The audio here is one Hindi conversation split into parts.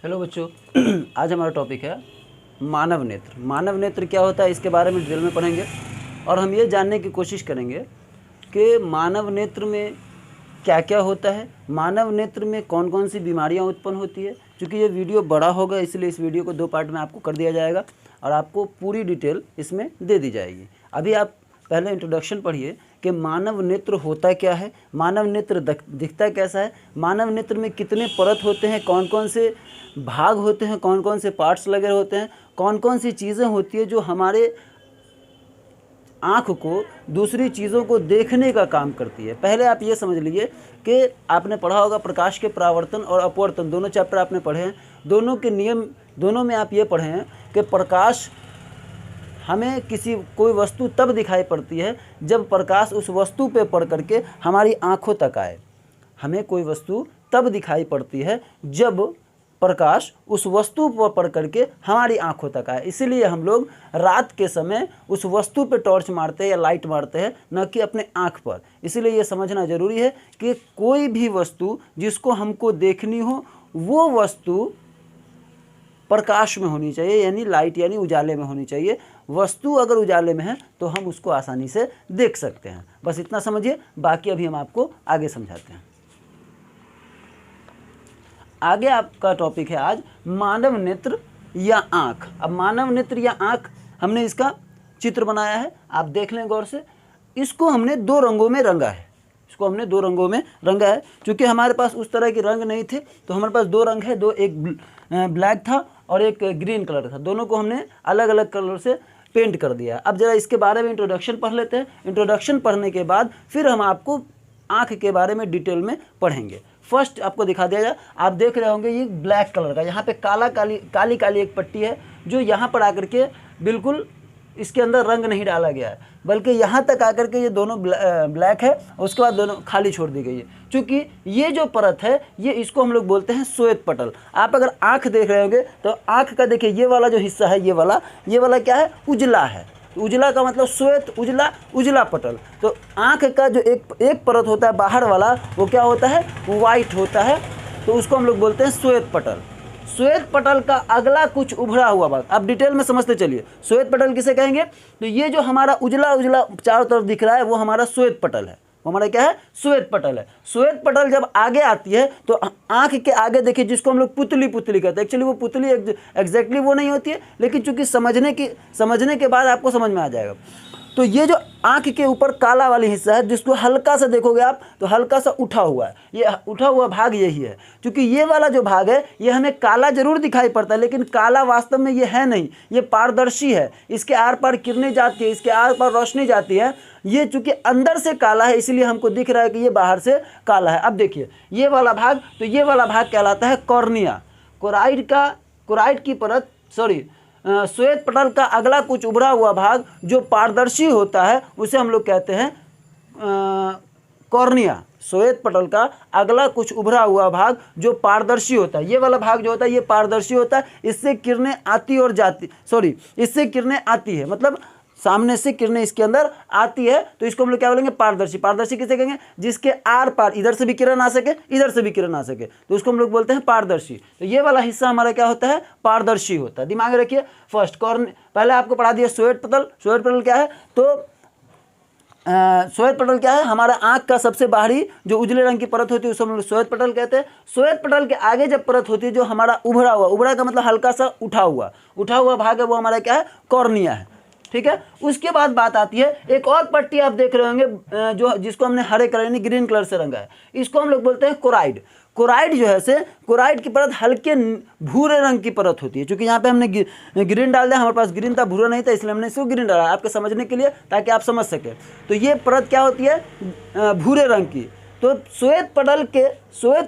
हेलो बच्चों, आज हमारा टॉपिक है मानव नेत्र। मानव नेत्र क्या होता है इसके बारे में डिटेल में पढ़ेंगे और हम ये जानने की कोशिश करेंगे कि मानव नेत्र में क्या क्या होता है, मानव नेत्र में कौन कौन सी बीमारियां उत्पन्न होती है। क्योंकि ये वीडियो बड़ा होगा इसलिए इस वीडियो को 2 पार्ट में आपको कर दिया जाएगा और आपको पूरी डिटेल इसमें दे दी जाएगी। अभी आप पहले इंट्रोडक्शन पढ़िए कि मानव नेत्र होता क्या है, मानव नेत्र दिखता कैसा है, मानव नेत्र में कितने परत होते हैं, कौन कौन से भाग होते हैं, कौन कौन से पार्ट्स लगे होते हैं, कौन कौन सी चीज़ें होती है जो हमारे आँख को दूसरी चीज़ों को देखने का काम करती है। पहले आप ये समझ लीजिए कि आपने पढ़ा होगा प्रकाश के परावर्तन और अपवर्तन, दोनों चैप्टर आपने पढ़े हैं। दोनों के नियम, दोनों में आप ये पढ़े हैं कि प्रकाश हमें कोई वस्तु तब दिखाई पड़ती है जब प्रकाश उस वस्तु पे पड़ करके हमारी आँखों तक आए। हमें कोई वस्तु तब दिखाई पड़ती है जब प्रकाश उस वस्तु पर पड़ करके हमारी आंखों तक आए। इसीलिए हम लोग रात के समय उस वस्तु पे टॉर्च मारते हैं या लाइट मारते हैं, न कि अपने आंख पर। इसीलिए ये समझना जरूरी है कि कोई भी वस्तु जिसको हमको देखनी हो वो वस्तु प्रकाश में होनी चाहिए, यानी लाइट यानी उजाले में होनी चाहिए। वस्तु अगर उजाले में है तो हम उसको आसानी से देख सकते हैं। बस इतना समझिए, बाकी अभी हम आपको आगे समझाते हैं। आगे आपका टॉपिक है आज मानव नेत्र या आँख। अब मानव नेत्र या आँख, हमने इसका चित्र बनाया है, आप देख लें गौर से। इसको हमने 2 रंगों में रंगा है, इसको हमने 2 रंगों में रंगा है। क्योंकि हमारे पास उस तरह के रंग नहीं थे तो हमारे पास 2 रंग है, एक ब्लैक था और एक ग्रीन कलर था। दोनों को हमने अलग अलग कलर से पेंट कर दिया। अब जरा इसके बारे में इंट्रोडक्शन पढ़ लेते हैं। इंट्रोडक्शन पढ़ने के बाद फिर हम आपको आँख के बारे में डिटेल में पढ़ेंगे। फर्स्ट आपको दिखा दिया जाए, आप देख रहे होंगे ये ब्लैक कलर का, यहाँ पे काली काली एक पट्टी है जो यहाँ पर आकर के बिल्कुल इसके अंदर रंग नहीं डाला गया है, बल्कि यहाँ तक आकर के ये दोनों ब्लैक है, उसके बाद दोनों खाली छोड़ दी गई है। क्योंकि ये जो परत है ये इसको हम लोग बोलते हैं श्वेत पटल। आप अगर आँख देख रहे होंगे तो आँख का देखिए ये वाला जो हिस्सा है, ये वाला क्या है, उजला है। उजला का मतलब श्वेत, उजला पटल। तो आँख का जो एक परत होता है बाहर वाला, वो क्या होता है, वाइट होता है, तो उसको हम लोग बोलते हैं श्वेत पटल। श्वेत पटल का अगला कुछ उभरा हुआ भाग, अब डिटेल में समझते चलिए। श्वेत पटल किसे कहेंगे, तो ये जो हमारा उजला चारों तरफ दिख रहा है वो हमारा श्वेत पटल है, वो हमारा क्या है, श्वेत पटल है। श्वेत पटल जब आगे आती है तो आँख के आगे देखिए, जिसको हम लोग पुतली कहते हैं। एक्चुअली वो पुतली एग्जैक्टली वो नहीं होती है, लेकिन चूंकि समझने के बाद आपको समझ में आ जाएगा। तो ये जो आँख के ऊपर काला वाली हिस्सा है, जिसको हल्का सा देखोगे आप तो हल्का सा उठा हुआ है, ये उठा हुआ भाग यही है। क्योंकि ये वाला जो भाग है ये हमें काला जरूर दिखाई पड़ता है, लेकिन काला वास्तव में ये है नहीं, ये पारदर्शी है। इसके आर पार किरणें जाती है, इसके आर पार रोशनी जाती है। ये चूंकि अंदर से काला है इसलिए हमको दिख रहा है कि ये बाहर से काला है। अब देखिए ये वाला भाग, तो ये वाला भाग कहलाता है कॉर्निया। कोराइड की परत, श्वेत पटल का अगला कुछ उभरा हुआ भाग जो पारदर्शी होता है उसे हम लोग कहते हैं कॉर्निया। श्वेत पटल का अगला कुछ उभरा हुआ भाग जो पारदर्शी होता है, ये वाला भाग जो होता है ये पारदर्शी होता है। इससे किरणें आती है, मतलब सामने से किरणें इसके अंदर आती है, तो इसको हम लोग क्या बोलेंगे, पारदर्शी। पारदर्शी किसे कहेंगे, जिसके आर पार इधर से भी किरण आ सके, इधर से भी किरण आ सके, तो उसको हम लोग बोलते हैं पारदर्शी। तो ये वाला हिस्सा हमारा क्या होता है, पारदर्शी होता है। दिमाग में रखिए। फर्स्ट पहले आपको पढ़ा दिया श्वेत पटल। श्वेत पटल क्या है, तो श्वेत पटल क्या है, हमारा आँख का सबसे बाहरी जो उजले रंग की परत होती है उसे हम लोग श्वेत पटल कहते हैं। श्वेत पटल के आगे जब परत होती है जो हमारा उभरा का मतलब हल्का सा उठा हुआ भाग है, वो हमारा क्या है, कॉर्निया है। ठीक है। उसके बाद बात आती है, एक और पट्टी आप देख रहे होंगे जिसको हमने हरे कलर यानी ग्रीन कलर से रंगा है, इसको हम लोग बोलते हैं कोराइड। कोराइड जो है कोराइड की परत हल्के भूरे रंग की परत होती है। क्योंकि यहाँ पे हमने ग्रीन डाल दिया, हमारे पास ग्रीन था, भूरा नहीं था, इसलिए हमने इसको ग्रीन डाला आपके समझने के लिए, ताकि आप समझ सके। तो ये परत क्या होती है, भूरे रंग की। तो श्वेत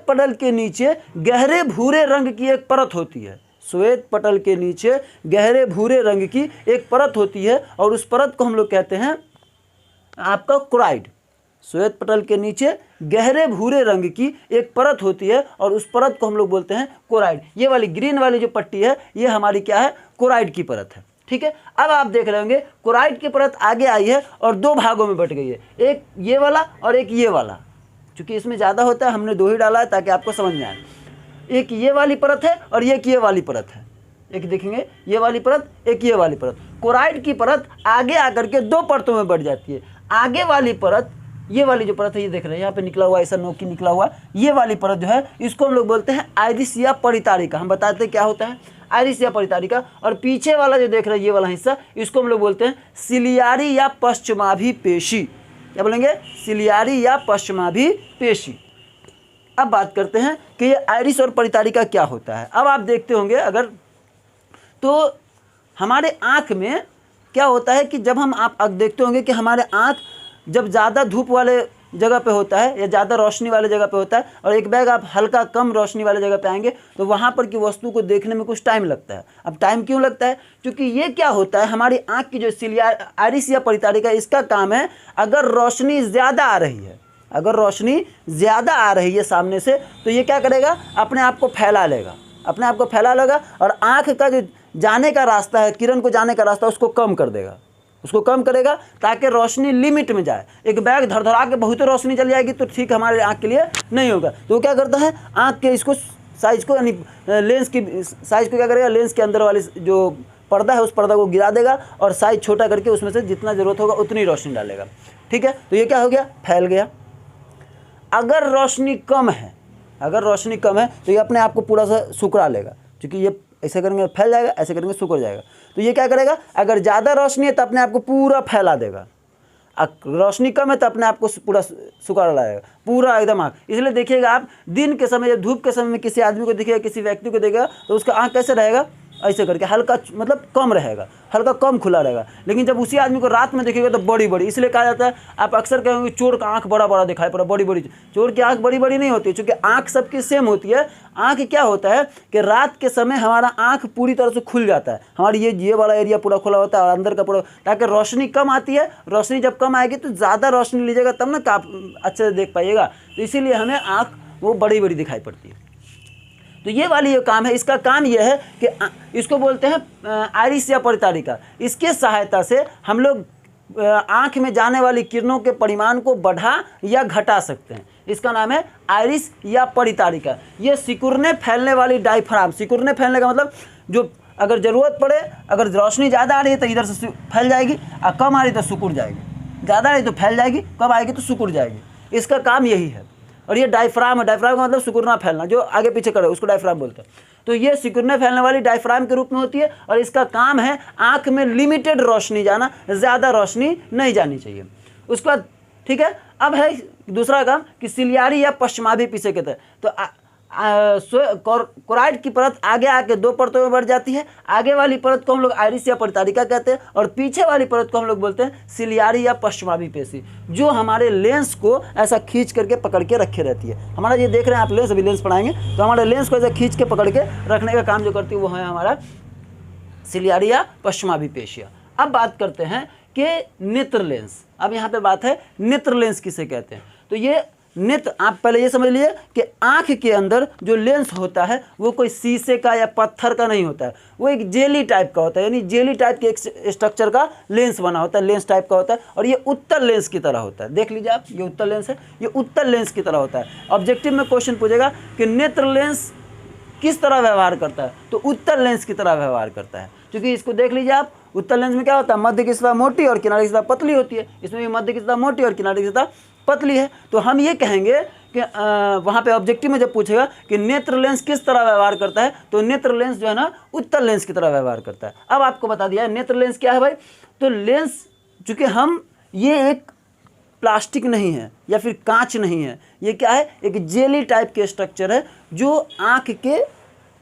पटल के नीचे गहरे भूरे रंग की एक परत होती है। श्वेत पटल के नीचे गहरे भूरे रंग की एक परत होती है और उस परत को हम लोग कहते हैं आपका कोराइड। श्वेत पटल के नीचे गहरे भूरे रंग की एक परत होती है और उस परत को हम लोग बोलते हैं कोराइड। ये वाली ग्रीन वाली जो पट्टी है ये हमारी क्या है, कोराइड की परत है। ठीक है। अब आप देख रहे होंगे कोराइड की परत आगे आई है और 2 भागों में बट गई है, एक ये वाला और एक ये वाला। चूंकि इसमें ज़्यादा होता है हमने 2 ही डाला है ताकि आपको समझ में आए। एक ये वाली परत है और एक ये वाली परत है। एक देखेंगे ये वाली परत, एक ये वाली परत। क्लोराइड की परत आगे आकर के 2 परतों में बढ़ जाती है। आगे वाली परत, ये वाली जो परत है, ये देख रहे हैं यहाँ पे निकला हुआ, ऐसा नोकी निकला हुआ, ये वाली परत जो है इसको हम लोग बोलते हैं आइरिस या परितारिका। हम बताते हैं क्या होता है आइरिस या परितारिका। और पीछे वाला जो देख रहे हैं ये वाला हिस्सा, इसको हम लोग बोलते हैं सिलियारी या पश्चिमाभि पेशी। क्या बोलेंगे? सिलियारी या पश्चिमाभि पेशी। अब बात करते हैं कि ये आइरिस और परितारिका क्या होता है। अब आप देखते होंगे अगर, तो हमारे आँख में क्या होता है कि जब हम आप देखते होंगे कि हमारे आँख जब ज़्यादा धूप वाले जगह पे होता है या ज़्यादा रोशनी वाले जगह पे होता है, और एक बैग आप हल्का कम रोशनी वाले जगह पे आएंगे, तो वहाँ पर की वस्तु को देखने में कुछ टाइम लगता है। अब टाइम क्यों लगता है? क्योंकि ये क्या होता है, हमारी आँख की जो आइरिस या परितारिका, इसका काम है, अगर रोशनी ज़्यादा आ रही है, अगर रोशनी ज़्यादा आ रही है सामने से, तो ये क्या करेगा, अपने आप को फैला लेगा, अपने आप को फैला लेगा, और आँख का जो जाने का रास्ता है, किरण को जाने का रास्ता, उसको कम कर देगा, उसको कम करेगा, ताकि रोशनी लिमिट में जाए। एक बैग धड़धड़ा के बहुत रोशनी चल जाएगी तो ठीक हमारे आँख के लिए नहीं होगा। तो वो क्या करता है, आँख के इसको साइज को, यानी लेंस की साइज को क्या करेगा, लेंस के अंदर वाली जो पर्दा है उस पर्दा को गिरा देगा और साइज छोटा करके उसमें से जितना ज़रूरत होगा उतनी रोशनी डालेगा। ठीक है, तो ये क्या हो गया, फैल गया। अगर रोशनी कम है, अगर रोशनी कम है तो ये अपने आप को पूरा सा सुकड़ा लेगा, क्योंकि ये ऐसे करेंगे फैल जाएगा, ऐसे करेंगे सुकड़ जाएगा। तो ये क्या करेगा, अगर ज़्यादा रोशनी है तो अपने आप को पूरा फैला देगा, रोशनी कम है तो अपने आप को पूरा सुकड़ लाएगा, पूरा एकदम आँख। इसलिए देखिएगा आप दिन के समय, जब धूप के समय में किसी आदमी को देखिएगा, किसी व्यक्ति को देखिएगा, तो उसका आँख कैसे रहेगा, ऐसे करके हल्का, मतलब कम रहेगा, हल्का कम खुला रहेगा। लेकिन जब उसी आदमी को रात में देखिएगा तो बड़ी बड़ी, इसलिए कहा जाता है, आप अक्सर कहेंगे चोर का आंख बड़ा बड़ा दिखाई पड़ा, बड़ी बड़ी। चोर की आंख बड़ी बड़ी नहीं होती, क्योंकि आंख सबकी सेम होती है। आंख क्या होता है कि रात के समय हमारा आंख पूरी तरह से खुल जाता है, हमारी ये वाला एरिया पूरा खुला होता है और अंदर का पूरा, ताकि रोशनी कम आती है। रोशनी जब कम आएगी तो ज़्यादा रोशनी लीजिएगा तब ना आप अच्छे से देख पाइएगा। तो इसीलिए हमें आँख वो बड़ी बड़ी दिखाई पड़ती है। तो ये वाली ये काम है, इसका काम ये है कि इसको बोलते हैं आइरिस या परितारिका। इसके सहायता से हम लोग आँख में जाने वाली किरणों के परिमाण को बढ़ा या घटा सकते हैं। इसका नाम है आइरिस या परितारिका। ये सिकुड़ने फैलने वाली डायफ्राम, सिकुड़ने फैलने का मतलब जो अगर ज़रूरत पड़े, अगर रोशनी ज़्यादा आ रही है तो इधर से फैल जाएगी, और कम आ रही तो सिकुड़ जाएगी, ज़्यादा आ रही तो फैल जाएगी, कम आएगी तो सिकुड़ जाएगी। इसका काम यही है। और ये डायफ्राम है, डायफ्राम का मतलब सिकुड़ना फैलना, जो आगे पीछे करे उसको डायफ्राम बोलते हैं। तो ये सिकुड़ने फैलने वाली डायफ्राम के रूप में होती है, और इसका काम है आँख में लिमिटेड रोशनी जाना, ज़्यादा रोशनी नहीं जानी चाहिए। उसके बाद ठीक है, अब है दूसरा काम कि सिलियारी या पश्चिमाभि पेशी कहते हैं। तो क्लोराइड की परत आगे आके 2 परतों में बढ़ जाती है। आगे वाली परत को हम लोग आइरिस या परितारिका कहते हैं, और पीछे वाली परत को हम लोग बोलते हैं सिलियारी या पश्चिमाभि पेशी, जो हमारे लेंस को ऐसा खींच करके पकड़ के रखे रहती है। हमारा ये देख रहे हैं आप लेंस, अभी लेंस पढ़ाएंगे तो हमारे लेंस को ऐसा खींच के पकड़ के रखने का काम जो करती है वो है हमारा सिलियारी या पश्चिमाभि पेशियाँ। अब बात करते हैं कि नेत्र लेंस। अब यहाँ पे बात है नेत्र लेंस किसे कहते हैं। तो ये नेत्र, आप पहले ये समझ लिए कि आँख के अंदर जो लेंस होता है वो कोई शीशे का या पत्थर का नहीं होता है, वो एक जेली टाइप का होता है, यानी जेली टाइप के एक स्ट्रक्चर का लेंस बना होता है, लेंस टाइप का होता है, और ये उत्तल लेंस की तरह होता है। देख लीजिए आप, ये उत्तल लेंस है, ये उत्तल लेंस की तरह होता है। ऑब्जेक्टिव में क्वेश्चन पूछेगा कि नेत्र लेंस किस तरह व्यवहार करता है, तो उत्तल लेंस की तरह व्यवहार करता है। क्योंकि इसको देख लीजिए आप, उत्तल लेंस में क्या होता है, मध्य की सतह मोटी और किनारे की सतह पतली होती है। इसमें भी मध्य की सतह मोटी और किनारे की सतह पतली है। तो हम ये कहेंगे कि वहाँ पे ऑब्जेक्टिव में जब पूछेगा कि नेत्र लेंस किस तरह व्यवहार करता है, तो नेत्र लेंस जो है ना उत्तल लेंस की तरह व्यवहार करता है। अब आपको बता दिया है नेत्र लेंस क्या है भाई। तो लेंस, चूँकि हम ये एक प्लास्टिक नहीं है या फिर कांच नहीं है, ये क्या है, एक जेली टाइप के स्ट्रक्चर है, जो आँख के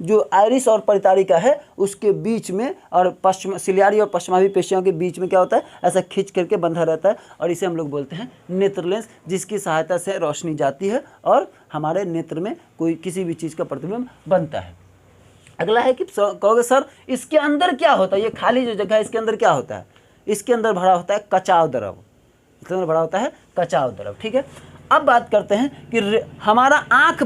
जो आइरिस और परितारिका है उसके बीच में और सिलियारी और पश्चिमाभि पेशियों के बीच में क्या होता है, ऐसा खींच करके बंधा रहता है, और इसे हम लोग बोलते हैं नेत्र लेंस, जिसकी सहायता से रोशनी जाती है और हमारे नेत्र में कोई किसी भी चीज़ का प्रतिबिंब बनता है। अगला है कि कहोगे सर इसके अंदर क्या होता है, ये खाली जो जगह है इसके अंदर क्या होता है, इसके अंदर भरा होता है कचाव द्रव, इसके अंदर भरा होता है कचाव द्रव। ठीक है, अब बात करते हैं कि हमारा आँख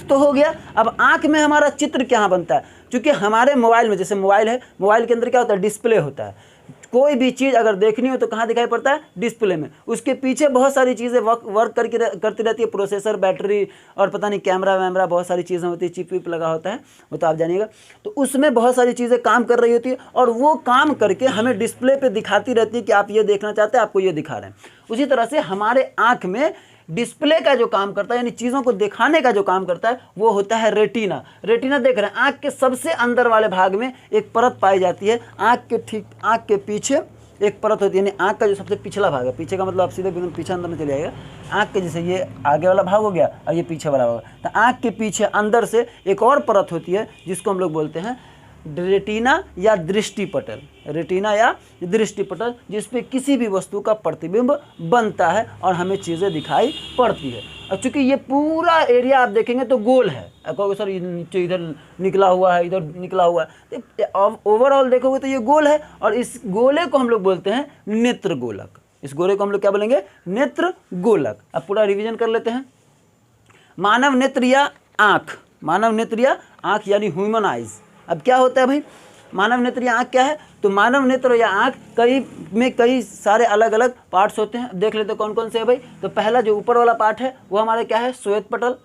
तो हो गया। अब आँख में हमारा चित्र क्या बनता है, क्योंकि हमारे मोबाइल में, जैसे मोबाइल है, मोबाइल के अंदर क्या होता है, डिस्प्ले होता है। कोई भी चीज़ अगर देखनी हो तो कहाँ दिखाई पड़ता है, डिस्प्ले में। उसके पीछे बहुत सारी चीज़ें वर्क करती रहती है, प्रोसेसर, बैटरी और पता नहीं कैमरा वैमरा, बहुत सारी चीज़ें होती है, चिप विप लगा होता है, वो तो आप जानिएगा। तो उसमें बहुत सारी चीज़ें काम कर रही होती है और वो काम करके हमें डिस्प्ले पे दिखाती रहती है कि आप ये देखना चाहते हैं, आपको ये दिखा रहे हैं। उसी तरह से हमारे आँख में डिस्प्ले का जो काम करता है, यानी चीज़ों को दिखाने का जो काम करता है, वो होता है रेटिना। रेटिना देख रहे हैं, आँख के सबसे अंदर वाले भाग में एक परत पाई जाती है। आँख के पीछे एक परत होती है, यानी आँख का जो सबसे पिछला भाग है, पीछे का मतलब आप सीधे पीछे अंदर में चले आएगा। आँख के जैसे ये आगे वाला भाग हो गया और ये पीछे वाला भाग, तो आँख के पीछे अंदर से एक और परत होती है जिसको हम लोग बोलते हैं रेटिना या दृष्टिपटल। रेटिना या दृष्टिपटल, जिसपे किसी भी वस्तु का प्रतिबिंब बनता है और हमें चीज़ें दिखाई पड़ती है। और चूँकि ये पूरा एरिया आप देखेंगे तो गोल है, कहोगे सर नीचे इधर निकला हुआ है, इधर निकला हुआ है, तो ओवरऑल देखोगे तो ये गोल है और इस गोले को हम लोग बोलते हैं नेत्र गोलक। इस गोले को हम लोग क्या बोलेंगे, नेत्र गोलक। अब पूरा रिवीजन कर लेते हैं। मानव नेत्र या आँख, मानव नेत्र या आँख यानी ह्यूमन आइज। अब क्या होता है भाई, मानव नेत्र या आँख क्या है, तो मानव नेत्र या आँख कई सारे अलग अलग पार्ट्स होते हैं। देख लेते कौन कौन से है भाई। तो पहला जो ऊपर वाला पार्ट है वो हमारे क्या है, श्वेत पटल।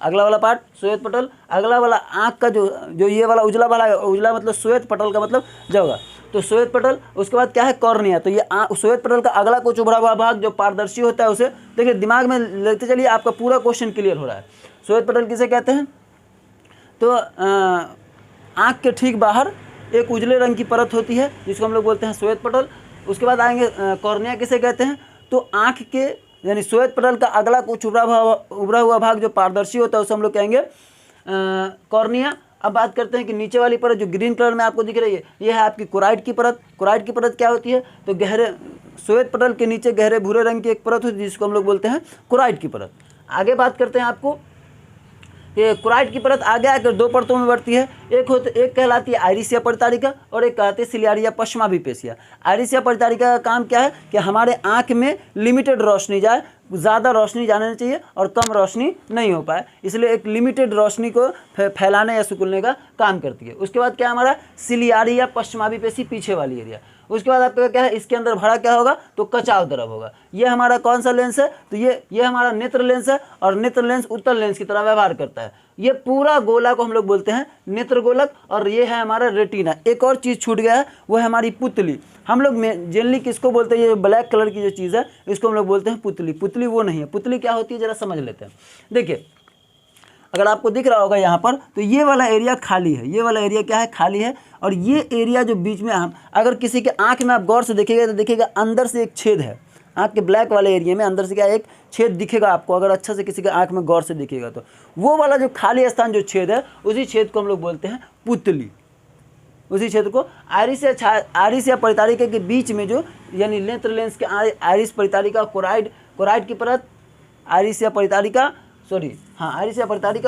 अगला वाला पार्ट श्वेत पटल। अगला वाला आँख का जो ये वाला उजला वाला, उजला मतलब श्वेत पटल का मतलब जगह, तो श्वेत पटल। उसके बाद क्या है, कॉर्निया। तो ये श्वेत पटल का अगला कुछ उभरा हुआ भाग जो पारदर्शी होता है, उसे देखिए दिमाग में लेते चलिए, आपका पूरा क्वेश्चन क्लियर हो रहा है। श्वेत पटल किसे कहते हैं, तो आँख के ठीक बाहर एक उजले रंग की परत होती है जिसको हम लोग बोलते हैं श्वेत पटल। उसके बाद आएंगे कॉर्निया किसे कहते हैं, तो आँख के यानी श्वेत पटल का अगला कुछ उभरा हुआ भाग जो पारदर्शी होता है उसे हम लोग कहेंगे कॉर्निया। अब बात करते हैं कि नीचे वाली परत जो ग्रीन कलर में आपको दिख रही है, ये है आपकी कोराइड की परत। कोराइड की परत क्या होती है, तो गहरे श्वेत पटल के नीचे गहरे भूरे रंग की एक परत होती है जिसको हम लोग बोलते हैं कोराइड की परत। आगे बात करते हैं आपको, ये कोराइड की परत आगे आकर दो परतों में बढ़ती है। एक कहलाती है आइरिसिया परितारिका और एक कहते हैं सिलियारिया पश्चिमाभिपेशिया। आइरिसिया परितारिका का काम क्या है कि हमारे आँख में लिमिटेड रोशनी जाए, ज़्यादा रोशनी जाने चाहिए और कम रोशनी नहीं हो पाए, इसलिए एक लिमिटेड रोशनी को फैलाने या सुकुलने का काम करती है। उसके बाद क्या हमारा सिलियारिया पश्चिमाभिपेशी, पीछे वाली एरिया। उसके बाद आपका क्या है, इसके अंदर भरा क्या होगा, तो कचाव द्रव होगा। ये हमारा कौन सा लेंस है, तो ये हमारा नेत्र लेंस है और नेत्र लेंस उत्तल लेंस की तरह व्यवहार करता है। ये पूरा गोला को हम लोग बोलते हैं नेत्र गोलक और ये है हमारा रेटिना। एक और चीज़ छूट गया है, वो है हमारी पुतली। हम लोग जनरली किसको बोलते हैं, ये ब्लैक कलर की जो चीज़ है इसको हम लोग बोलते हैं पुतली। पुतली वो नहीं है। पुतली क्या होती है जरा समझ लेते हैं। देखिए अगर आपको दिख रहा होगा यहाँ पर, तो ये वाला एरिया खाली है। ये वाला एरिया क्या है, खाली है। और ये एरिया जो बीच में हम अगर किसी के आँख में आप गौर से देखिएगा तो देखिएगा अंदर से एक छेद है। आँख के ब्लैक वाले एरिया में अंदर से क्या एक छेद दिखेगा आपको, अगर अच्छा से किसी के आँख में गौर से देखिएगा तो वो वाला जो खाली स्थान जो छेद है, उसी छेद को हम लोग बोलते हैं पुतली। उसी क्षेत्र को आइरिस या परितारिका के बीच में जो यानी नेत्र लेंस के आइरिस परितारिका, कोराइड की परत, आइरिस या परितारिका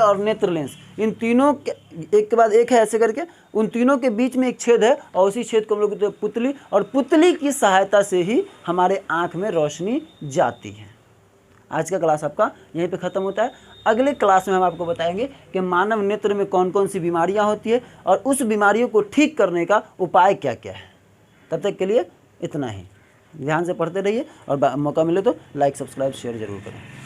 और नेत्र लेंस, इन तीनों के एक के बाद एक है ऐसे करके, उन तीनों के बीच में एक छेद है और उसी छेद को हम लोग कहते हैं पुतली। और पुतली की सहायता से ही हमारे आँख में रोशनी जाती है। आज का क्लास आपका यहीं पे ख़त्म होता है। अगले क्लास में हम आपको बताएंगे कि मानव नेत्र में कौन कौन सी बीमारियां होती है और उस बीमारियों को ठीक करने का उपाय क्या क्या है। तब तक के लिए इतना ही। ध्यान से पढ़ते रहिए और मौका मिले तो लाइक, सब्सक्राइब, शेयर जरूर करें।